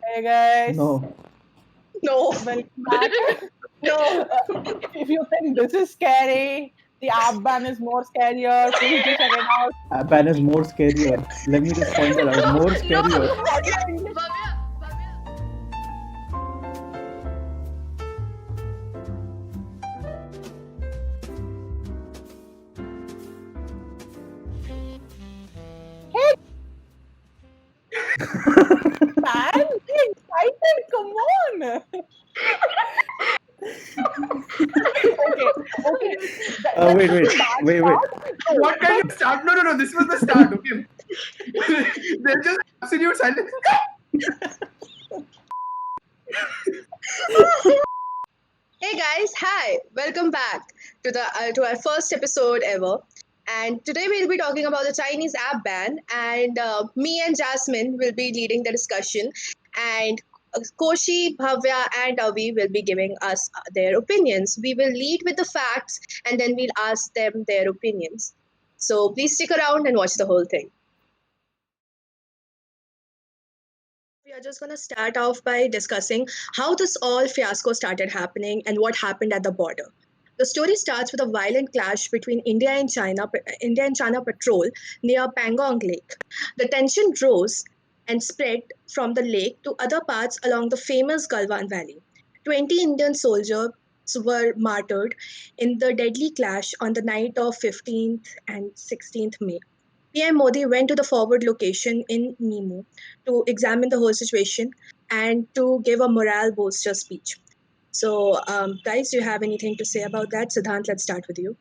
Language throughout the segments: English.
Hey guys, No. No. welcome back. No. If you think this is scary, the app ban is more scarier. Please do check it out. Ban is more scarier. Let me just point that out. More No. scarier. Bhavya. Hey man, be excited. Come on. Okay. That's Wait, such wait, a bad wait, wait. start. No, What kind but of start? No. This was the start. Okay. There's just absolute silence. Hey guys, hi. Welcome back to our first episode ever. And today we'll be talking about the Chinese app ban, and me and Jasmine will be leading the discussion, and Koshi, Bhavya, and Avi will be giving us their opinions. We will lead with the facts, and then we'll ask them their opinions. So please stick around and watch the whole thing. We are just going to start off by discussing how this all fiasco started happening and what happened at the border. The story starts with a violent clash between India and China patrol near Pangong Lake. The tension rose and spread from the lake to other parts along the famous Galwan Valley. 20 Indian soldiers were martyred in the deadly clash on the night of 15th and 16th May. PM Modi went to the forward location in Nimu to examine the whole situation and to give a morale booster speech. So, guys, do you have anything to say about that? Siddhant, let's start with you.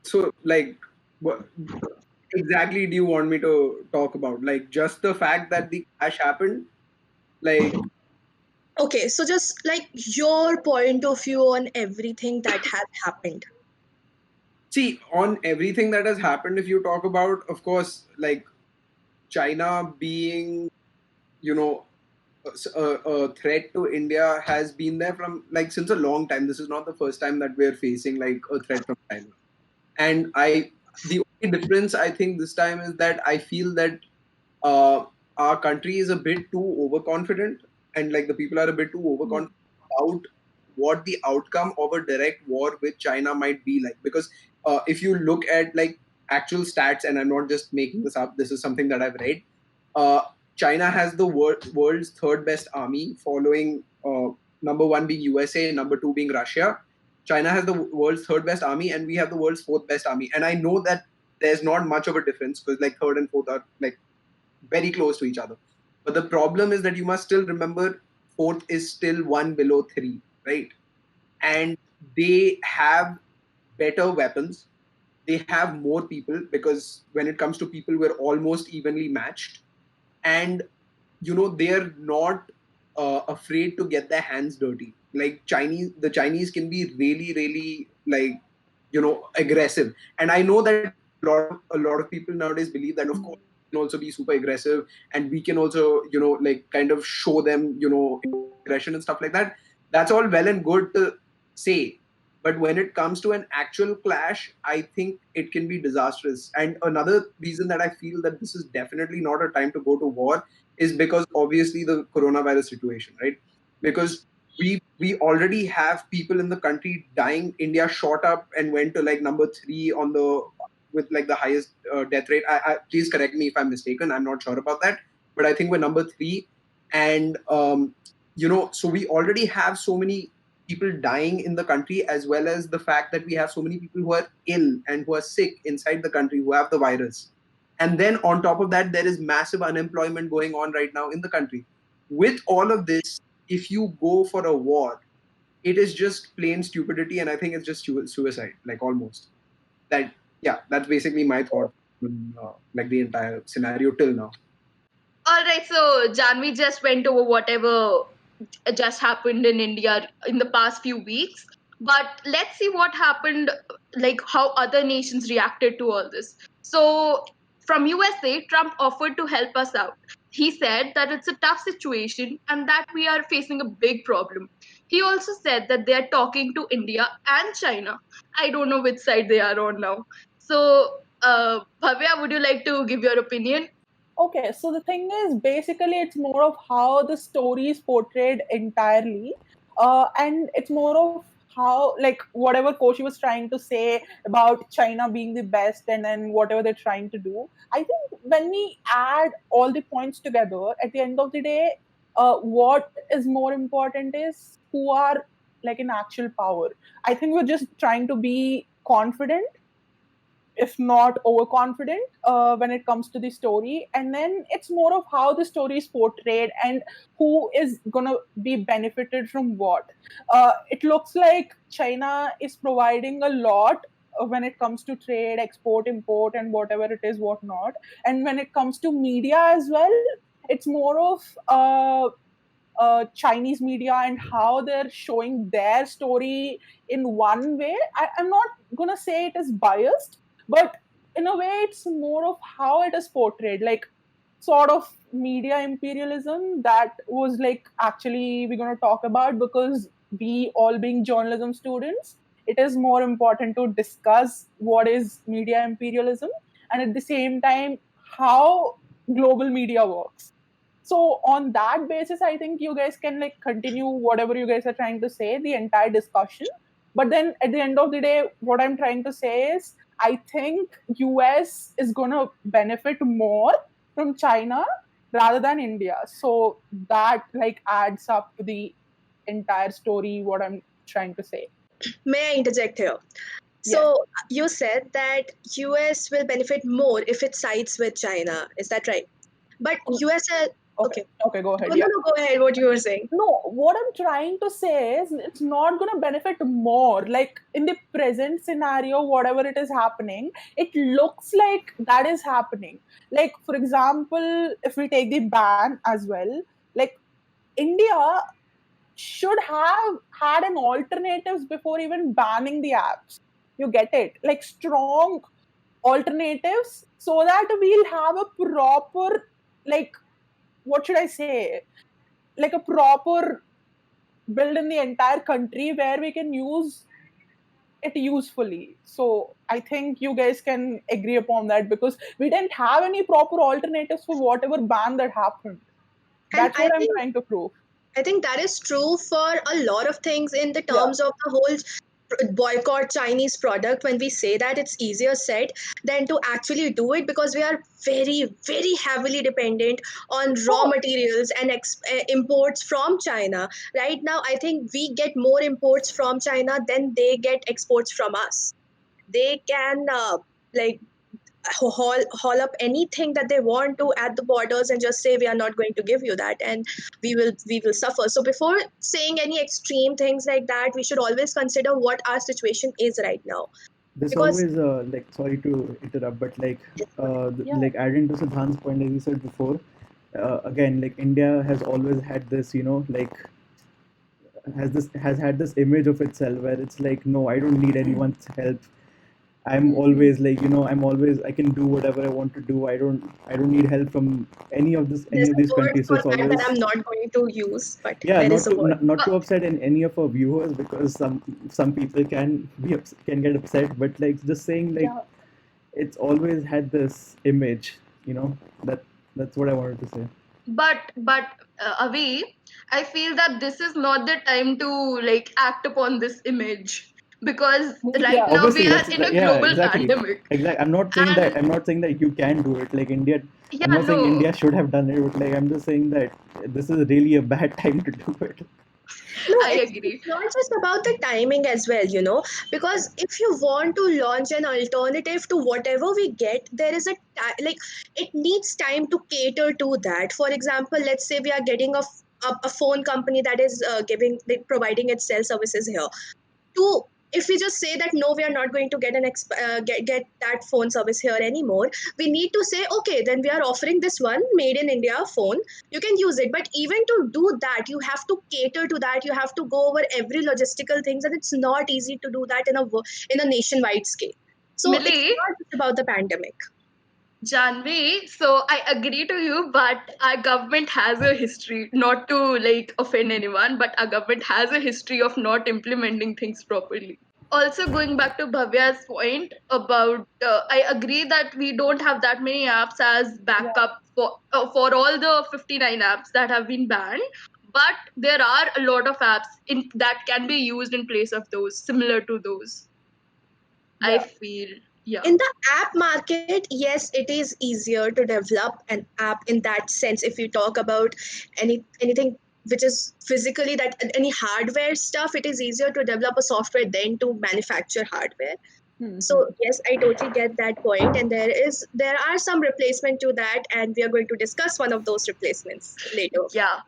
So, like, what exactly do you want me to talk about? Like, just the fact that the crash happened? Like, Okay, so just like your point of view on everything that has happened. see, on everything that has happened, if you talk about, of course, like China being, you know, a threat to India has been there from like since a long time. This is not the first time that we're facing like a threat from China. And the only difference I think this time is that I feel that uh, our country is a bit too overconfident, and like the people are a bit too overconfident about what the outcome of a direct war with China might be like. Because if you look at like actual stats, and I'm not just making this up, this is something that I've read. Uh, China has the world's third best army, following number one being USA, number two being Russia. China has the world's third best army, and we have the world's fourth best army. And I know that there's not much of a difference because like third and fourth are like very close to each other. But the problem is that you must still remember fourth is still one below three, right? And they have better weapons. They have more people because when it comes to people, we're almost evenly matched. And they're not afraid to get their hands dirty. Like the Chinese can be really, really like aggressive. And I know that a lot of people nowadays believe that of course we can also be super aggressive, and we can also like kind of show them aggression and stuff like that. That's all well and good to say, but when it comes to an actual clash, I think it can be disastrous. And another reason that I feel that this is definitely not a time to go to war is because obviously the coronavirus situation, right? Because we already have people in the country dying. India shot up and went to like number three on the with like the highest death rate. Please correct me if I'm mistaken. I'm not sure about that, but I think we're number three. And so we already have so many people dying in the country, as well as the fact that we have so many people who are ill and who are sick inside the country who have the virus. And then on top of that, there is massive unemployment going on right now in the country. With all of this, if you go for a war, it is just plain stupidity, and I think it's just suicide, like almost. That yeah, that's basically my thought on like the entire scenario till now. All right, so Janvi just went over whatever just happened in India in the past few weeks. But let's see what happened, like how other nations reacted to all this. So, from USA, Trump offered to help us out. He said that it's a tough situation and that we are facing a big problem. He also said that they are talking to India and China. I don't know which side they are on now. So, Bhavya, would you like to give your opinion? Okay, so the thing is, basically, it's more of how the story is portrayed entirely, and it's more of how, like, whatever Koshi was trying to say about China being the best, and then whatever they're trying to do. I think when we add all the points together, at the end of the day, what is more important is who are like in actual power. I think we're just trying to be confident, if not overconfident, when it comes to the story, and then it's more of how the story is portrayed and who is going to be benefited from what. It looks like China is providing a lot when it comes to trade, export, import, and whatever it is, whatnot. And when it comes to media as well, it's more of Chinese media and how they're showing their story in one way. I'm not gonna say it is biased, but in a way, it's more of how it is portrayed, like sort of media imperialism that was like actually we're gonna talk about, because we all being journalism students, it is more important to discuss what is media imperialism, and at the same time how global media works. So on that basis, I think you guys can like continue whatever you guys are trying to say, the entire discussion. But then at the end of the day, what I'm trying to say is I think US is going to benefit more from China rather than India. So that like adds up to the entire story, what I'm trying to say. May I interject here? Yes. So you said that US will benefit more if it sides with China. Is that right? But US, Okay. Okay, go ahead. no, Yeah. no, go ahead. What you were saying? No, what I'm trying to say is it's not going to benefit more. Like in the present scenario, whatever it is happening, it looks like that is happening. Like, for example, if we take the ban as well, like India should have had an alternatives before even banning the apps. You get it? Like strong alternatives so that we'll have a proper, like, what should I say? Like a proper build in the entire country where we can use it usefully. So I think you guys can agree upon that, because we didn't have any proper alternatives for whatever ban that happened. And That's what I'm trying to prove. I think that is true for a lot of things in the Yeah. terms of the whole boycott Chinese product. When we say that, it's easier said than to actually do it, because we are very, very heavily dependent on raw Oh. materials and imports from China. Right now, I think we get more imports from China than they get exports from us. They can like haul up anything that they want to at the borders and just say we are not going to give you that, and we will suffer. So before saying any extreme things like that, we should always consider what our situation is right now, This because always like, sorry to interrupt, but like Yeah. like adding to Siddhant's point, as you said before, again, like India has always had this, like has had this image of itself where it's like, no, I don't need anyone's help. I'm always like, I'm always, I can do whatever I want to do. I don't need help from any there's of a these word countries. So for it's that that always, I'm not going to use, but yeah, there is a word. not to upset any of our viewers, because some people can get upset, but like just saying, like, Yeah. it's always had this image, that that's what I wanted to say. But Avi, I feel that this is not the time to like act upon this image, because right Yeah. now Obviously, we are that's in a yeah, global exactly. pandemic. I'm not saying And that you can do it like India. I'm yeah, not saying no, India should have done it, but like I'm just saying that this is really a bad time to do it. No, I it's agree. not just about the timing as well, because if you want to launch an alternative to whatever we get, there is like it needs time to cater to that. For example, let's say we are getting a phone company that is giving like, providing its cell services here. To if we just say that no, we are not going to get that phone service here anymore, we need to say okay, then we are offering this one made in India phone, you can use it. But even to do that, you have to cater to that, you have to go over every logistical things, and it's not easy to do that in a nationwide scale. So it's Millie, not just about the pandemic. Janvi, so I agree to you, but our government has a history, not to like offend anyone, but our government has a history of not implementing things properly. Also, going back to Bhavya's point about, I agree that we don't have that many apps as Yeah. backup for all the 59 apps that have been banned, but there are a lot of apps that can be used in place of those, similar to those. I Yeah. feel, yeah. In the app market, yes, it is easier to develop an app in that sense. If you talk about anything which is physically, that any hardware stuff, it is easier to develop a software than to manufacture hardware. So Mhm. yes, I totally get that point, and there are some replacement to that, and we are going to discuss one of those replacements later Yeah.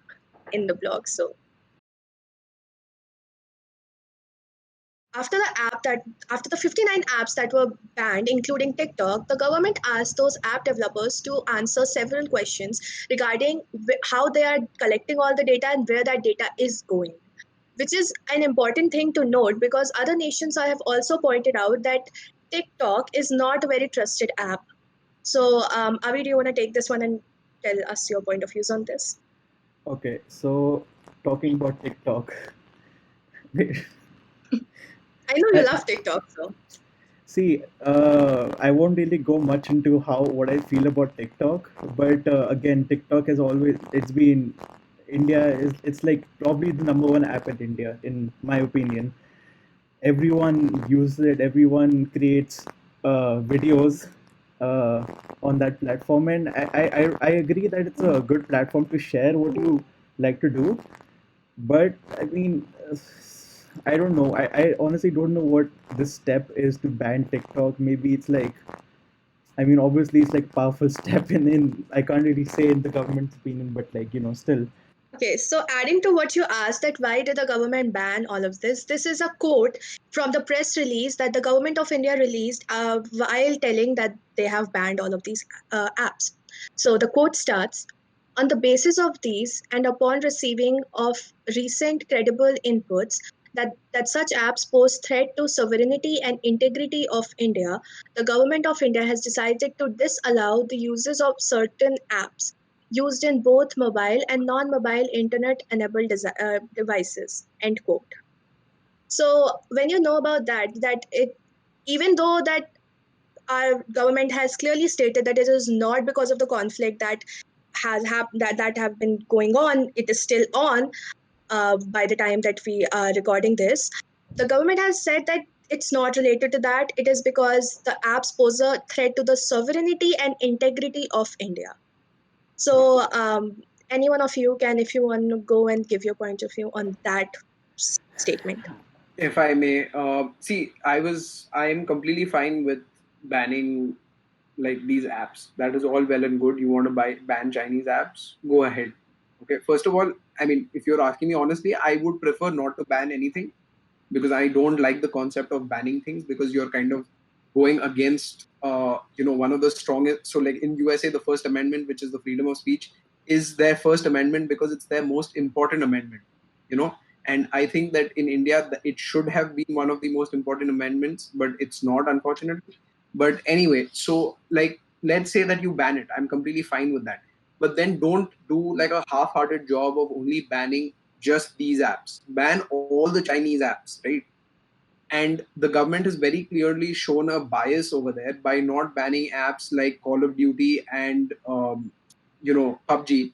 in the blog. So after the 59 apps that were banned, including TikTok, the government asked those app developers to answer several questions regarding how they are collecting all the data and where that data is going, which is an important thing to note because other nations have also pointed out that TikTok is not a very trusted app. So, Avi, do you want to take this one and tell us your point of views on this? Okay, so talking about TikTok. I know you I, love TikTok, so See, I won't really go much into how what I feel about TikTok, but again, TikTok has always it's been India is it's like probably the number one app in India, in my opinion. Everyone uses it. Everyone creates videos uh, on that platform, and I agree that it's a good platform to share what you like to do. But I mean, I don't know. I honestly don't know what this step is to ban TikTok. Maybe it's like, I mean, obviously it's like powerful step in I can't really say in the government's opinion, but like, still. okay, so adding to what you asked, that why did the government ban all of this? This is a quote from the press release that the government of India released while telling that they have banned all of these apps. So the quote starts, on the basis of these and upon receiving of recent credible inputs that such apps pose threat to sovereignty and integrity of India, the government of India has decided to disallow the uses of certain apps used in both mobile and non-mobile internet-enabled devices. End quote. So when you know about that it, even though that our government has clearly stated that it is not because of the conflict that that have been going on, it is still on by the time that we are recording this. The government has said that it's not related to that. It is because the apps pose a threat to the sovereignty and integrity of India. So, any one of you can, if you want to go and give your point of view on that statement. If I may, see, I am completely fine with banning like these apps. That is all well and good. You want to ban Chinese apps? Go ahead. Okay. First of all, I mean, if you're asking me honestly, I would prefer not to ban anything because I don't like the concept of banning things because you're kind of going against, one of the strongest. So, like in USA, the First Amendment, which is the freedom of speech, is their First Amendment because it's their most important amendment. You know, and I think that in India, it should have been one of the most important amendments, but it's not, unfortunately. But anyway, so like let's say that you ban it, I'm completely fine with that. But then don't do like a half-hearted job of only banning just these apps. Ban all the Chinese apps, right? And the government has very clearly shown a bias over there by not banning apps like Call of Duty and PUBG,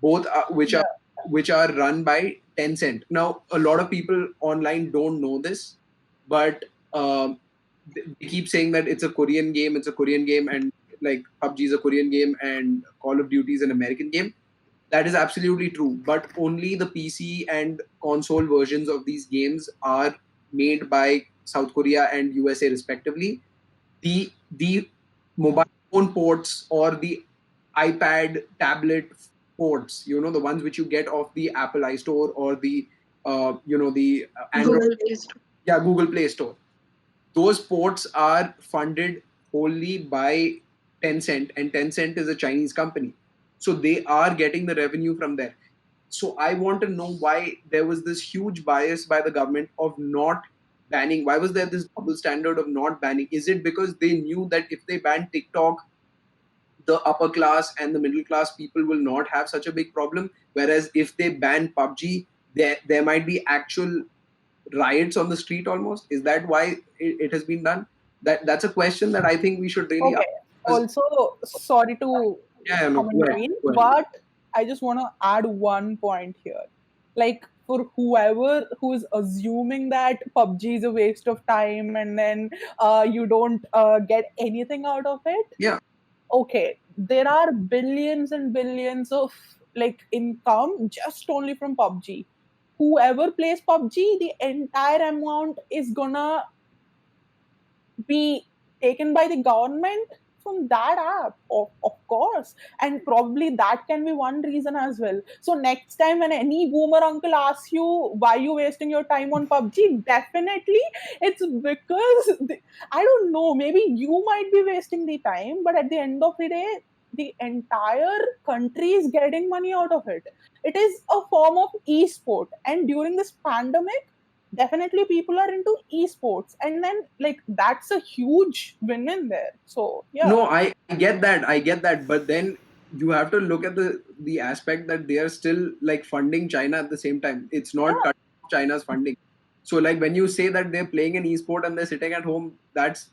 both Yeah. which are run by Tencent. Now, a lot of people online don't know this, but they keep saying that it's a Korean game, and like PUBG is a Korean game, and Call of Duty is an American game. That is absolutely true, but only the PC and console versions of these games are made by South Korea and USA respectively. The mobile phone ports or the iPad tablet ports, the ones which you get off the Apple iStore or the Android, Google Play Store. yeah, Google Play Store. Those ports are funded wholly by Tencent, and Tencent is a Chinese company. So they are getting the revenue from there. So I want to know why there was this huge bias by the government of not banning. Why was there this double standard of not banning? Is it because they knew that if they ban TikTok, the upper class and the middle class people will not have such a big problem? Whereas if they ban PUBG, there might be actual riots on the street almost. Is that why it has been done? That's a question that I think we should really ask. Okay. Because Also, sorry to Yeah, no, go ahead. commentary, Go ahead. but I just want to add one point here. Like, for whoever who is assuming that PUBG is a waste of time and then you don't get anything out of it, Yeah. okay, there are billions and billions of like income just only from PUBG. Whoever plays PUBG, the entire amount is gonna be taken by the government from that app, of course, and probably that can be one reason as well. So next time when any boomer uncle asks you why you wasting your time on PUBG, definitely it's because I don't know, maybe you might be wasting the time, but at the end of the day the entire country is getting money out of it. It is a form of e-sport, and during this pandemic definitely people are into esports, and then like that's a huge win in there. So yeah. No, I get that. I get that. But then you have to look at the aspect that they are still like funding China at the same time. It's not Yeah, cutting off China's funding. So like when you say that they're playing an esport and they're sitting at home, that's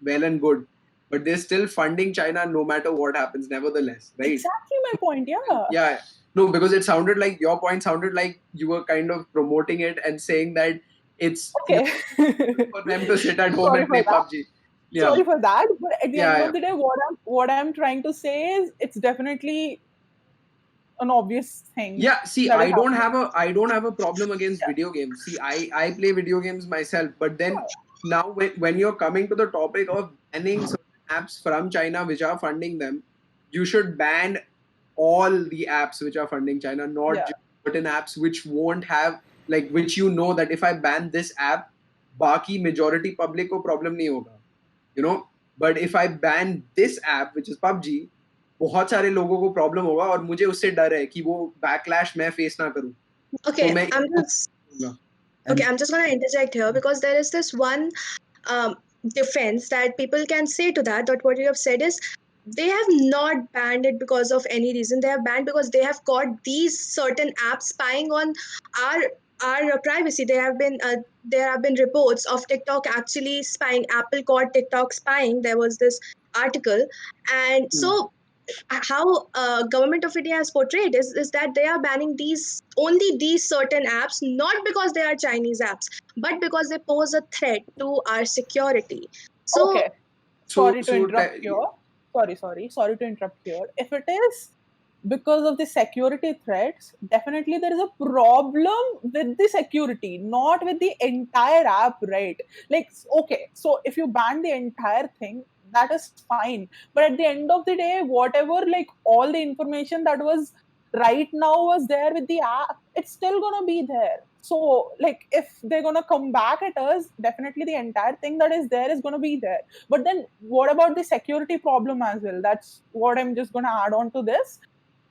well and good. But they're still funding China no matter what happens, nevertheless, right? exactly my point. Yeah. Yeah. No, because it sounded like your point sounded like you were kind of promoting it and saying that it's Okay. for them to sit at home Sorry and for play that. PUBG. Yeah. Sorry for that, but at the Yeah. end Yeah. of the day, what I'm trying to say is it's definitely an obvious thing Yeah, see, that is I don't happening. have a problem against Yeah. video games. See, I play video games myself, but then now when you're coming to the topic of banning certain apps from China which are funding them, you should ban all the apps which are funding China, not Yeah. just certain apps which won't have like which you know that if I ban this app, baki majority public ko problem nahi hoga, you know. But if I ban this app which is PUBG, बहुत सारे लोगों को problem होगा और मुझे उससे डर है कि वो बैकलैश मैं फेस ना करूं तो Okay, मैं I'm इसको just करूंगा. okay. And I'm just gonna interject here because there is this one um, defense that people can say to that. That what you have said is they have not banned it because of any reason. They have banned because they have got these certain apps spying on our privacy. There have been reports of TikTok actually spying. Apple caught TikTok spying. There was this article, and so how government of India has portrayed is that they are banning these certain apps not because they are Chinese apps but because they pose a threat to our security. So Okay. So Sorry to interrupt here. Sorry to interrupt here. If it is because of the security threats, definitely there is a problem with the security, not with the entire app, right? Like, okay, so if you ban the entire thing, that is fine. But at the end of the day, whatever, like, all the information that was right now was there with the app, it's still gonna be there. So, like, if they're gonna come back at us, definitely the entire thing that is there is gonna be there. But then what about the security problem as well? That's what I'm just going to add on to this.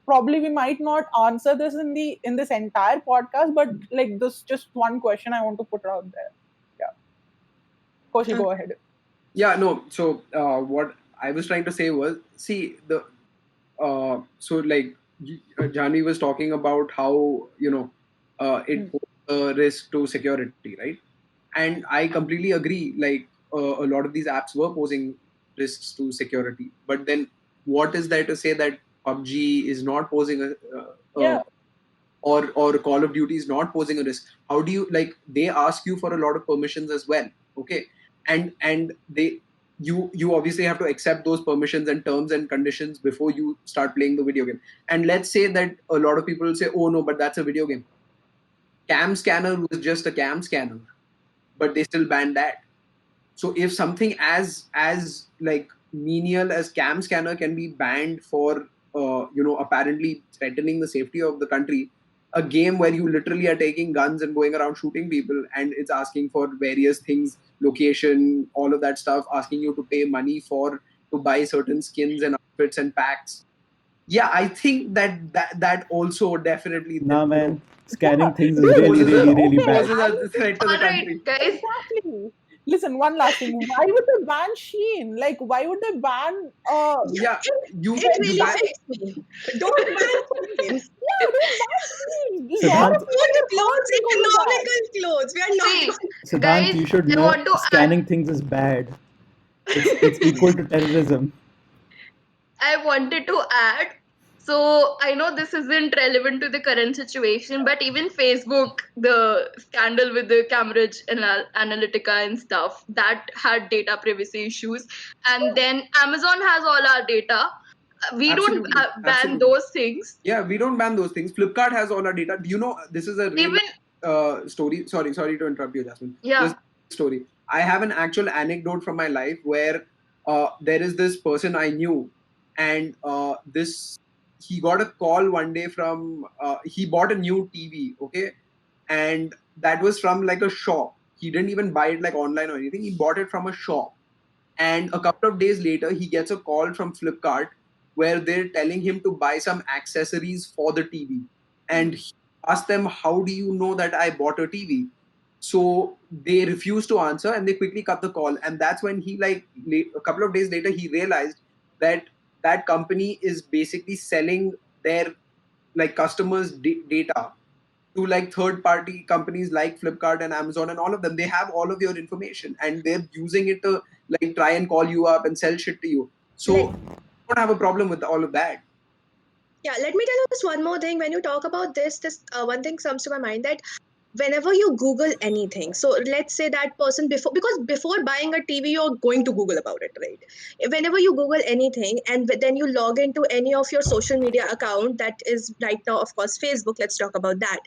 Probably we might not answer this in this entire podcast, but like this just one question I want to put out there. Yeah, Koshi, go ahead. yeah, no, so what I was trying to say was, see, the so like Jani was talking about how it poses a risk to security, right? And I completely agree. Like a lot of these apps were posing risks to security, but then what is there to say that PUBG is not posing Yeah. or Call of Duty is not posing a risk? How do you like? They ask you for a lot of permissions as well, okay? And you obviously have to accept those permissions and terms and conditions before you start playing the video game. And let's say that a lot of people say, "Oh no, but that's a video game." Cam scanner was just a cam scanner, but they still banned that. So if something as like menial as cam scanner can be banned for apparently threatening the safety of the country, a game where you literally are taking guns and going around shooting people and it's asking for various things, location, all of that stuff, asking you to pay money to buy certain skins and outfits and packs. Yeah, I think that also definitely nah, man, scanning Yeah, things is dude. really, poses a really, really Okay, bad. poses a threat to the All right, country. guys. exactly. Listen, one last thing. Why would they ban Sheen? Like, why would they ban Yeah, it you really ban. affects me. Don't ban Sheen. yeah, don't ban Sheen. A lot Siddhant, of people Good get hurt clothes, because of that. economical clothes. We are not. See, Siddhant, guys, you should I know want to add. scanning things is bad. It's equal to terrorism. I wanted to add. So I know this isn't relevant to the current situation, but even Facebook, the scandal with the Cambridge Analytica and stuff, that had data privacy issues. And then Amazon has all our data. We don't Absolutely. ban Absolutely. those things. Yeah, we don't ban those things. Flipkart has all our data. Do you know this is a real story? Sorry to interrupt you, Jasmine. Yeah. This story. I have an actual anecdote from my life where there is this person I knew, and this he got a call one day from he bought a new TV, okay, and that was from like a shop. He didn't even buy it like online or anything. He bought it from a shop, and a couple of days later, he gets a call from Flipkart where they're telling him to buy some accessories for the TV. And he asked them, "How do you know that I bought a TV?" So they refused to answer and they quickly cut the call. And that's when he, like, a couple of days later, he realized that that company is basically selling their like customers' data to like third party companies like Flipkart and Amazon and all of them. They have all of your information and they're using it to like try and call you up and sell shit to you. So Like, I don't have a problem with all of that. yeah, let me tell you this one more thing. When you talk about this one thing comes to my mind, that whenever you Google anything, so let's say that person because before buying a TV, you're going to Google about it, right? Whenever you Google anything and then you log into any of your social media account, that is right now, of course, Facebook, let's talk about that.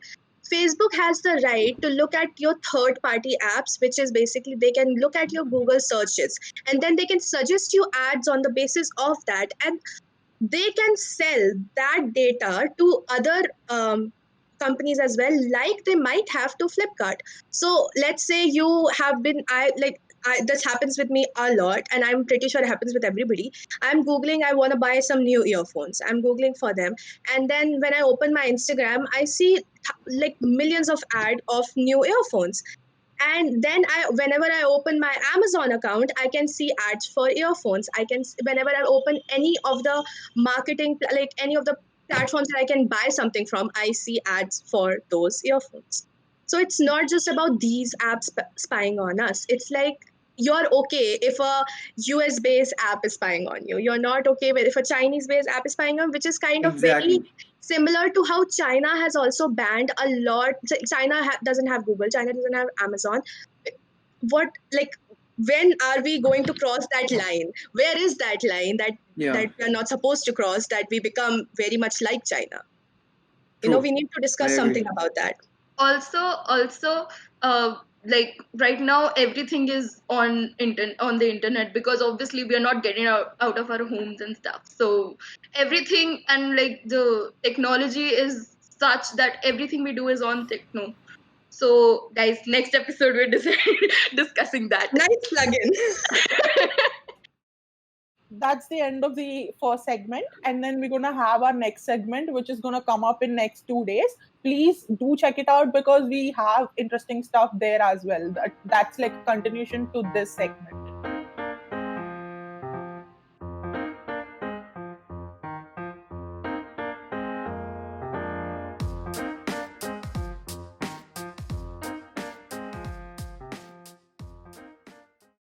Facebook has the right to look at your third party apps, which is basically they can look at your Google searches and then they can suggest you ads on the basis of that. And they can sell that data to other companies as well, like they might have to Flipkart. So let's say you have been, this happens with me a lot, and I'm pretty sure it happens with everybody. I'm Googling, I want to buy some new earphones. I'm Googling for them. And then when I open my Instagram, I see like millions of ad of new earphones. And then whenever I open my Amazon account, I can see ads for earphones. Whenever I open any of the marketing, like any of the platforms that I can buy something from, I see ads for those earphones. So it's not just about these apps spying on us. It's like, you're okay if a US based app is spying on you. You're not okay with if a Chinese based app is spying on, which is kind of very Exactly. similar to how China has also banned a lot. China doesn't have Google, China doesn't have Amazon. What, like, when are we going to cross that line? Where is that line that Yeah. that we are not supposed to cross, that we become very much like China? True. We need to discuss I agree. something about that. Also, like right now everything is on the internet, because obviously we are not getting out of our homes and stuff. So everything, and like the technology is such that everything we do is on techno. So guys, next episode we're discussing that. Nice plug-in. That's the end of the first segment, and then we're going to have our next segment, which is going to come up in next 2 days. Please do check it out because we have interesting stuff there as well. That's like a continuation to this segment.